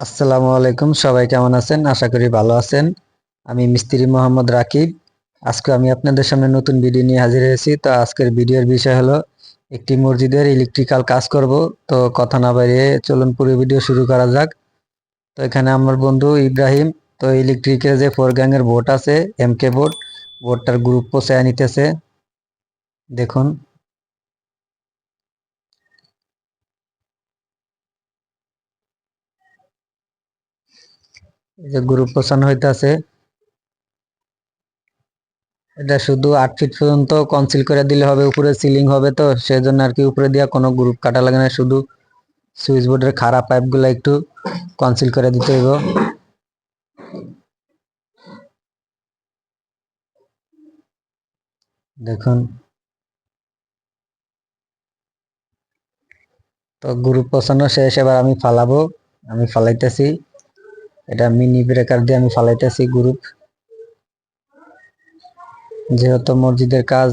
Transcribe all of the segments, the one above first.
আসসালামু আলাইকুম, সবাই কেমন আছেন? আশা করি ভালো আছেন। আমি মিস্ত্রি মোহাম্মদ রাকিব। আজকে আমি আপনাদের সামনে নতুন ভিডিও নিয়ে হাজির হয়েছি। তো আজকের ভিডিওর বিষয় হলো একটি মসজিদের ইলেকট্রিক্যাল কাজ করব। তো কথা না বাড়িয়ে চলুন পুরো ভিডিও শুরু করা যাক। তো এখানে আমার বন্ধু ইব্রাহিম তো ইলেকট্রিকের যে 4 গ্যাংয়ের বোর্ড আছে, এমকে বোর্ড, বোর্ডটার গ্রুপ পোষায় নিতেছে। দেখুন, এই যে গ্রুপ পোষানো হইতাছে। এটা শুধু 8 ফিট পর্যন্ত কনসিল করে দিলে হবে, উপরে সিলিং হবে, তো সেজন্য আর কি উপরে দিয়া কোনো গ্রুপ কাটা লাগে না, শুধু সুইচ বোর্ডের খারাপ পাইপ গুলো একটু কনসিল করে দিতে হইব। দেখুন, তো গ্রুপ বসানো শেষ, এবার আমি ফালাবো। আমি ফালাইতেছি, এটা মিনি ব্রেকার দিয়ে আমি ফালাইতেছি গ্রুপ। যেহেতু মসজিদের কাজ,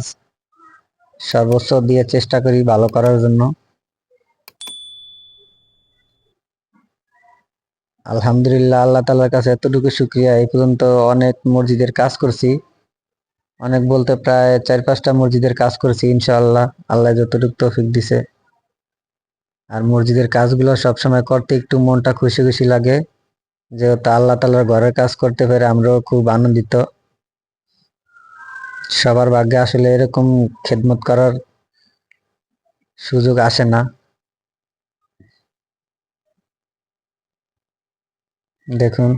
সর্বোচ্চ দিয়ে চেষ্টা করি ভালো করার জন্য। আলহামদুলিল্লাহ, আল্লাহ তাআলার কাছে এতটুকু শুকরিয়া, এই পর্যন্ত অনেক মসজিদের কাজ করছি। অনেক বলতে প্রায় 4-5টা মসজিদের কাজ করেছি ইনশাআল্লাহ, আল্লাহ যতটুকু তৌফিক দিছে। আর মসজিদের কাজগুলো সবসময় করতে একটু মনটা খুশি খুশি লাগে, যেহেতু আল্লাহ তাআলার ঘরের কাজ করতে পেরে আমরাও খুব আনন্দিত। সবার ভাগ্যে আসলে এরকম খেদমত করার সুযোগ আসে না। দেখুন,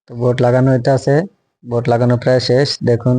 তো বোর্ড লাগানো হইতে আছে, বোর্ড লাগানো প্রায় শেষ। দেখুন,